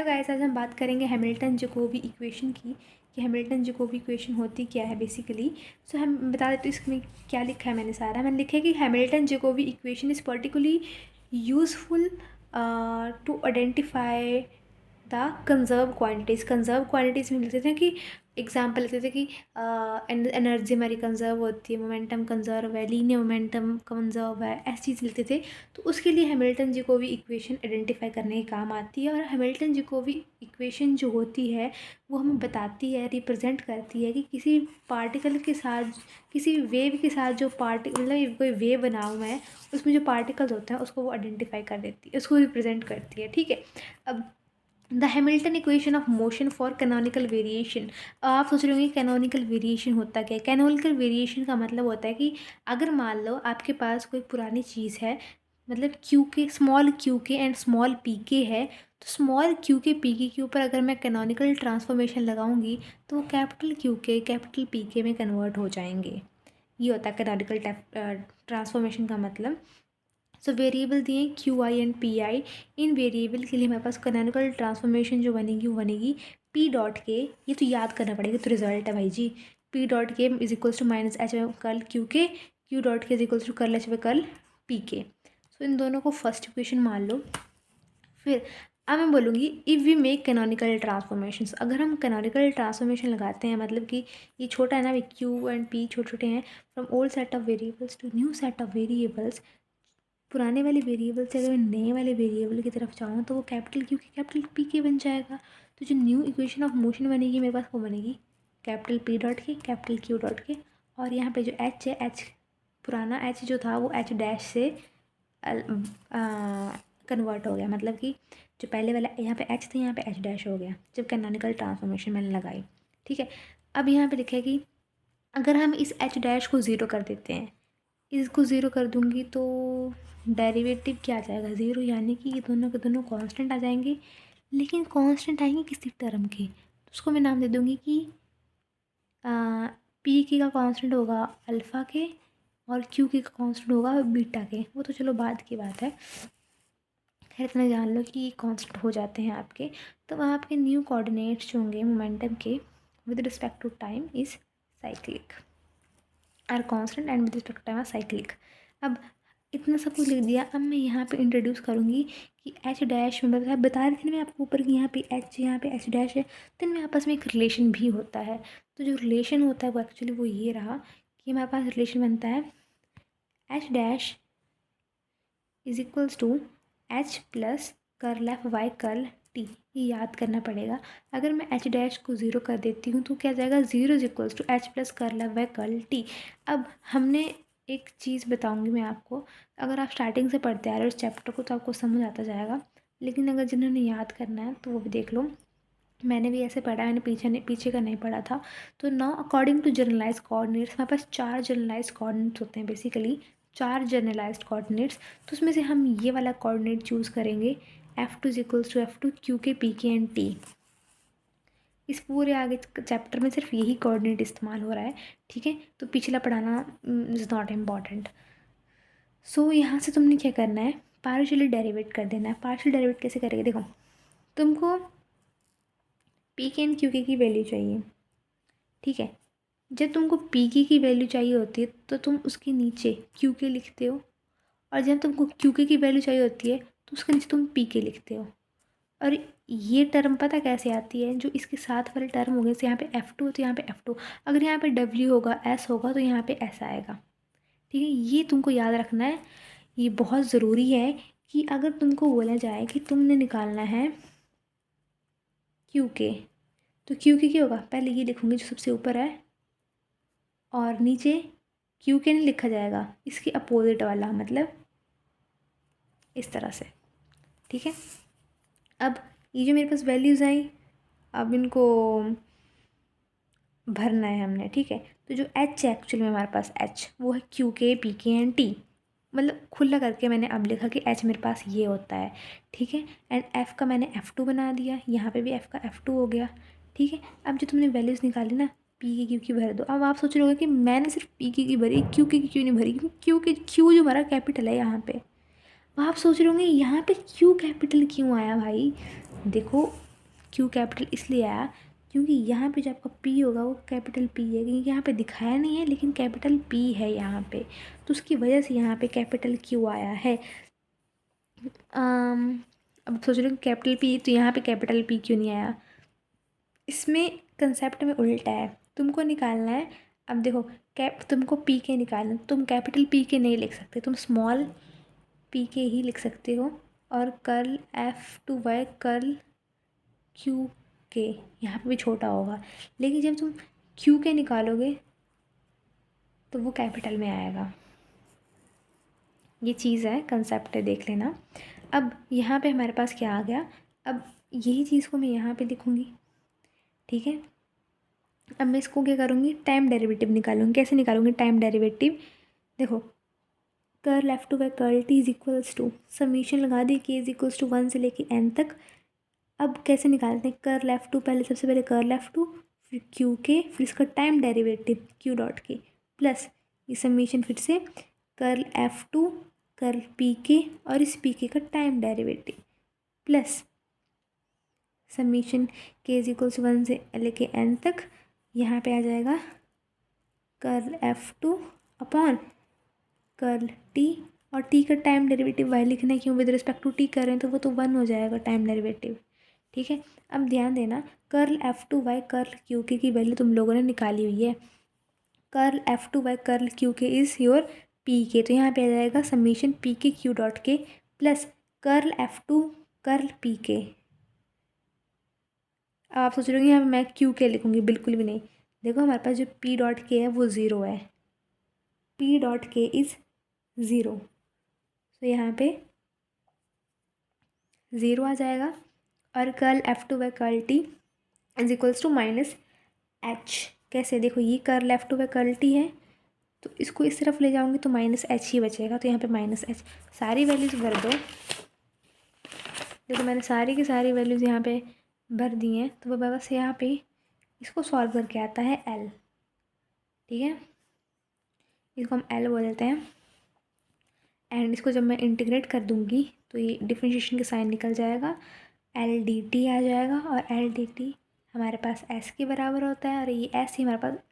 Hello guys, आज हम बात करेंगे हैमिल्टन जैकोबी इक्वेशन की कि हैमिल्टन जैकोबी इक्वेशन होती क्या है बेसिकली। सो हम बता देते हैं इसमें क्या लिखा है। मैंने लिखा है कि Hamilton Jacobi equation is particularly useful to identify the conserve quantities में लिखते थे कि एग्जाम्पल लेते थे कि एनर्जी हमारी कंजर्व होती है, मोमेंटम कंजर्व है, लीनियर मोमेंटम कंजर्व है, ऐसी चीज़ लिखते थे। तो उसके लिए हैमिल्टन जैकोबी इक्वेशन आइडेंटिफाई करने के काम आती है। और हैमिल्टन जैकोबी इक्वेशन जो होती है वो हमें बताती है, रिप्रेजेंट करती है कि किसी पार्टिकल के साथ, किसी वेव के साथ जो मतलब कोई वेव बना हुआ है उसमें जो पार्टिकल्स होते हैं उसको वो आइडेंटिफाई कर देती है, उसको रिप्रेजेंट करती है। ठीक है, अब the Hamilton equation of motion for canonical variation. आप सोच रहे होंगे कैनोनिकल वेरिएशन होता क्या है। कैनोनिकल वेरिएशन का मतलब होता है कि अगर मान लो आपके पास कोई पुरानी चीज़ है, मतलब क्यू के, स्मॉल क्यू के एंड स्मॉल पी के है, तो स्मॉल क्यू के पी के ऊपर अगर मैं कैनोनिकल ट्रांसफॉर्मेशन लगाऊंगी तो वो कैपिटल क्यू के कैपिटल पी के में कन्वर्ट हो जाएंगे। ये होता है कैनोनिकल ट्रांसफॉर्मेशन का मतलब। सो वेरिएबल दिए Q I and P I. In variable के लिए हमारे पास कैनोनिकल ट्रांसफॉर्मेशन जो बनेगी वो बनेगी पी डॉट के, ये तो याद करना पड़ेगा, तो रिजल्ट है भाई जी। P dot K is equals to minus H curl Q K, Q dot K is equals to curl H curl P K. So इन दोनों को फर्स्ट इक्वेशन मान लो। फिर अब मैं बोलूँगी if we make canonical transformations, अगर हम कैनोनिकल ट्रांसफॉर्मेशन लगाते हैं, मतलब कि ये छोटा है ना, क्यू एंड पी छोटे छोटे हैं, from old set of variables to new set of variables, पुराने वाले वेरिएबल से अगर मैं नए वाले वेरिएबल की तरफ जाऊँ तो वो कैपिटल क्यू के कैपिटल पी के बन जाएगा। तो जो न्यू इक्वेशन ऑफ मोशन बनेगी मेरे पास वो बनेगी कैपिटल पी डॉट के कैपिटल क्यू डॉट के, और यहाँ पे जो एच है, एच पुराना एच जो था वो एच डैश से कन्वर्ट हो गया, मतलब कि जो पहले वाला यहाँ पे एच था यहाँ पे एच डैश हो गया जब कैनोनिकल ट्रांसफॉर्मेशन मैंने लगाई। ठीक है, अब यहाँ पे लिखा है कि अगर हम इस एच डैश को ज़ीरो कर देते हैं, इसको ज़ीरो कर दूंगी तो डेरिवेटिव क्या आ जाएगा, ज़ीरो, यानी कि ये दोनों के दोनों कांस्टेंट आ जाएंगे। लेकिन कांस्टेंट आएंगे किसी टर्म के, तो उसको मैं नाम दे दूंगी कि पी के का कांस्टेंट होगा अल्फ़ा के और क्यू के का कांस्टेंट होगा बीटा के। वो तो चलो बाद की बात है, खैर इतना जान लो कि ये कांस्टेंट हो जाते हैं आपके। तो वहाँ आपके न्यू कोऑर्डिनेट्स जो होंगे मोमेंटम के with respect to time is cyclic, are constant and with respect to time are cyclic. अब इतना सब कुछ लिख दिया। अब मैं यहाँ पे इंट्रोड्यूस करूँगी कि एच डैश में बता रही थी मैं आपको ऊपर कि यहाँ पे एच डैश है, तो इनमें आपस में एक रिलेशन भी होता है। तो जो रिलेशन होता है वो एक्चुअली वो ये रहा कि हमारे पास रिलेशन बनता है H dash is equals to H plus curl F Y curl T. ये याद करना पड़ेगा। अगर मैं एच डैश को ज़ीरो कर देती हूँ तो क्या जाएगा, zero is equals to H plus curl F Y curl T. अब हमने एक चीज़ बताऊँगी मैं आपको, अगर आप स्टार्टिंग से पढ़ते आ रहे हो इस चैप्टर को तो आपको समझ आता जाएगा, लेकिन अगर जिन्होंने याद करना है तो वो भी देख लो। मैंने भी ऐसे पढ़ा, मैंने पीछे का नहीं पढ़ा था। तो now according to generalise coordinates, हमारे पास 4 जनरलाइज कोऑर्डिनेट्स होते हैं बेसिकली, 4 जनरलाइज्ड कोऑर्डिनेट्स। तो उसमें से हम ये वाला कोऑर्डिनेट चूज़ करेंगे, F2 is equals to F2 Q K P K and T. इस पूरे आगे चैप्टर में सिर्फ यही कोऑर्डिनेट इस्तेमाल हो रहा है। ठीक है, तो पिछला पढ़ाना इज़ नॉट इम्पॉर्टेंट। सो यहाँ से तुमने क्या करना है, पार्शियली डेरिवेट कर देना है। पार्शियल डेरिवेट कैसे करेंगे, देखो तुमको पी के एंड क्यू के की वैल्यू चाहिए। ठीक है, जब तुमको पी की वैल्यू चाहिए होती है तो तुम उसके नीचे क्यू के लिखते हो, और जब तुमको क्यू के की वैल्यू चाहिए होती है तो उसके नीचे तुम पी के लिखते हो। और ये टर्म पता कैसे आती है, जो इसके साथ वाले टर्म हो गए, यहाँ पे F2 तो यहाँ पे F2, अगर यहाँ पे W होगा, S होगा तो यहाँ पे S आएगा। ठीक है, ये तुमको याद रखना है, ये बहुत ज़रूरी है कि अगर तुमको बोला जाए कि तुमने निकालना है क्यू के, तो क्यू के क्या होगा, पहले ये लिखूँगी जो सबसे ऊपर है, और नीचे क्यू के नहीं लिखा जाएगा, इसके अपोजिट वाला, मतलब इस तरह से। ठीक है, अब ये जो मेरे पास वैल्यूज़ आई, अब इनको भरना है हमने। ठीक है, तो जो एच है एक्चुअली में हमारे पास एच वो है Q K P K and T, मतलब खुला करके मैंने अब लिखा कि एच मेरे पास ये होता है। ठीक है, एंड एफ़ का मैंने F2 बना दिया, यहाँ पे भी एफ़ का F2 हो गया। ठीक है, अब जो तुमने वैल्यूज़ निकाली ना, पी के क्यू की भर दो। अब आप सोच रहे हो कि मैंने सिर्फ पी के की भरी, क्यू के की क्यों नहीं भरी, क्योंकि क्यू जो हमारा कैपिटल है यहाँ पे। आप सोच रहे होंगे यहाँ पे क्यू कैपिटल क्यों आया भाई। देखो क्यू कैपिटल इसलिए आया क्योंकि यहाँ पे जो आपका पी होगा वो कैपिटल पी है, क्योंकि यहाँ पे दिखाया नहीं है लेकिन कैपिटल पी है यहाँ पे, तो उसकी वजह से यहाँ पे कैपिटल क्यू आया है। अब सोच रहे हो कैपिटल पी तो यहाँ पे कैपिटल पी क्यों नहीं आया, इसमें कंसेप्ट में उल्टा है। तुमको निकालना है, अब देखो तुमको पी के निकालना है, तुम कैपिटल पी के नहीं लिख सकते, तुम स्मॉल पी के ही लिख सकते हो। और कर्ल F2y कर्ल क्यू के यहाँ पे भी छोटा होगा, लेकिन जब तुम क्यू के निकालोगे तो वो कैपिटल में आएगा। ये चीज़ है, कंसेप्ट है, देख लेना। अब यहाँ पे हमारे पास क्या आ गया, अब यही चीज़ को मैं यहाँ पे लिखूँगी, ठीक है। अब मैं इसको क्या करूँगी, टाइम डेरिवेटिव निकालूंगी। कैसे निकालूंगी टाइम डेरिवेटिव, देखो curl F2 curl T is equals to summation लगा दी के इज इक्वल्स टू 1 से लेके n तक। अब कैसे निकालते हैं, कर्ल F2 पहले, सबसे पहले कर्ल F2 फिर क्यू के फिर इसका टाइम डेरिवेटिव क्यू डॉट के प्लस ये समीशन फिर से कर्ल F2 कर्ल पी के और इस पी के का टाइम डेरिवेटिव प्लस समीशन के इज इक्वल्स 1 से लेके n तक। यहाँ पे आ जाएगा curl F2 upon curl T, और टी का टाइम डेरिवेटिव वाई लिखना है, क्यों विद रिस्पेक्ट टू टी कर रहे हैं तो वो तो 1 हो जाएगा टाइम डेरिवेटिव, ठीक है। अब ध्यान देना, कर्ल F2y कर्ल क्यू के की वैल्यू तुम लोगों ने निकाली हुई है। Curl F2y curl Q K is your P के, तो यहाँ पे आ जाएगा समीशन पी के क्यू डॉट के plus curl F2 curl P के। अब आप सोच रहे हो यहाँ मैं क्यू के लिखूँगी, बिल्कुल भी नहीं। देखो हमारे पास जो पी डॉट के है वो ज़ीरो है, P dot K is zero, तो यहाँ पे ज़ीरो आ जाएगा। और curl F2 curl T is equals to minus H. कैसे, देखो ये कर्ल F2 कर्ल टी है तो इसको इस तरफ ले जाऊंगी तो माइनस एच ही बचेगा, तो यहाँ पे माइनस एच। सारी वैल्यूज़ भर दो, देखो मैंने सारी की सारी वैल्यूज़ यहाँ पे भर दी हैं, तो वह बस यहाँ पे इसको सॉल्व करके आता है एल, ठीक है, इसको हम एल बोल देते हैं। एंड इसको जब मैं इंटीग्रेट कर दूँगी तो ये डिफरेंशिएशन का साइन निकल जाएगा, एल डी टी आ जाएगा, और एल डी टी हमारे पास एस के बराबर होता है, और ये एस ही हमारे पास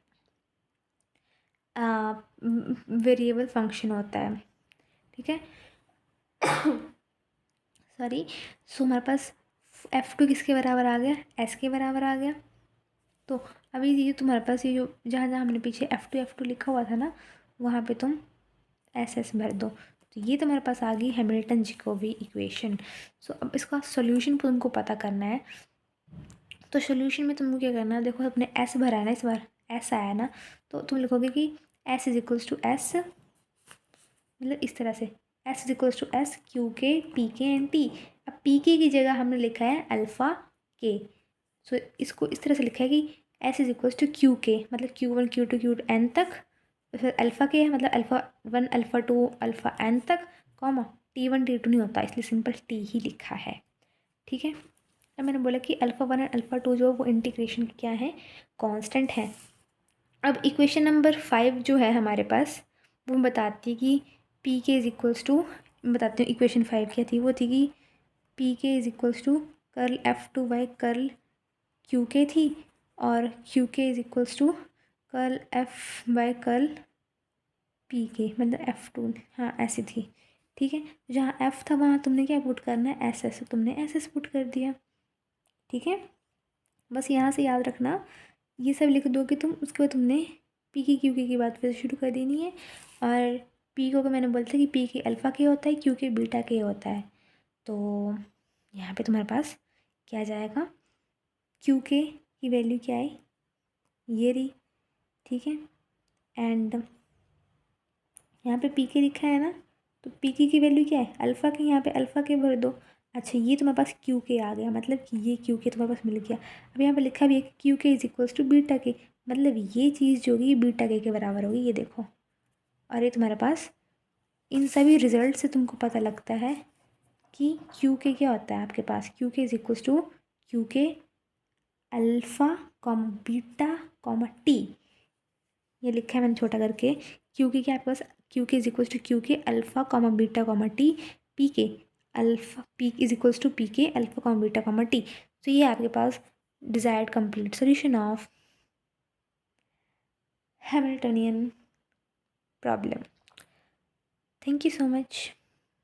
वेरिएबल फंक्शन होता है, ठीक है। सॉरी, सो हमारे पास F2 किसके बराबर आ गया, एस के बराबर आ गया। तो अभी ये तुम्हारे पास ये जो जहाँ जहाँ हमने पीछे F2 लिखा हुआ था ना, वहाँ पे तुम एस भर दो, तो ये तुम्हारे पास आ गई हैमिल्टन जैकोबी इक्वेशन। सो अब इसका सोल्यूशन तुमको पता करना है, तो सोल्यूशन में तुमको क्या करना है, देखो अपने एस भरा है ना, इस बार एस आया ना, तो तुम लिखोगे कि S is equals to S, मतलब इस तरह से S is equals to S Q K P K and T. अब पी के की जगह हमने लिखा है अल्फ़ा के, सो इसको इस तरह से लिखा है कि S is equals to Q K, मतलब Q1 Q2 Q एन तक, फिर अल्फ़ा के है मतलब अल्फ़ा 1 अल्फ़ा 2 अल्फ़ा एन तक, कॉमा T1 T2 नहीं होता इसलिए सिंपल टी ही लिखा है, ठीक है। अब मैंने बोला कि अल्फ़ा 1 और अल्फ़ा 2 जो वो इंटीग्रेशन क्या है, कांस्टेंट है। अब इक्वेशन नंबर 5 जो है हमारे पास वो बताती है कि P K is equals to, बताती हूँ इक्वेशन 5 क्या थी, वो थी कि P K is equals to curl F2 curl Q K थी, और Q K is equals to curl F curl P K, मतलब F2, हाँ ऐसी थी, ठीक है। जहाँ F था वहाँ तुमने क्या पुट करना है, एस एस, तुमने एस एस पुट कर दिया, ठीक है। बस यहाँ से याद रखना, ये सब लिख दोगे तुम, उसके बाद तुमने पी के क्यू के की बात फिर शुरू कर देनी है। और पी को मैंने बोलता कि पी के अल्फ़ा के होता है, क्यू के बीटा के होता है, तो यहाँ पे तुम्हारे पास क्या आ जाएगा, क्यू के की वैल्यू क्या है, ये रही, ठीक है। एंड यहाँ पे पी के लिखा है ना, तो पी के की वैल्यू क्या है, अल्फ़ा के, यहाँ पे अल्फ़ा के भर दो। अच्छा ये तुम्हारे पास क्यू के आ गया, मतलब कि ये क्यू के तुम्हारे पास मिल गया। अब यहाँ पे लिखा भी है कि Q K is equals to beta के, मतलब ये चीज़ जो होगी ये बीटा के बराबर होगी, ये देखो। और ये तुम्हारे पास इन सभी रिजल्ट से तुमको पता लगता है कि क्यू के क्या होता है आपके पास, Q K is equals to Q K alpha comma beta comma T, ये लिखा है मैंने छोटा करके। क्यू के क्या आपके पास, Q K is equals to Q K alpha comma beta comma T, P K alpha P is equals to P K alpha comma beta comma T. तो ये आपके पास desired complete solution of Hamiltonian problem. Thank you so much.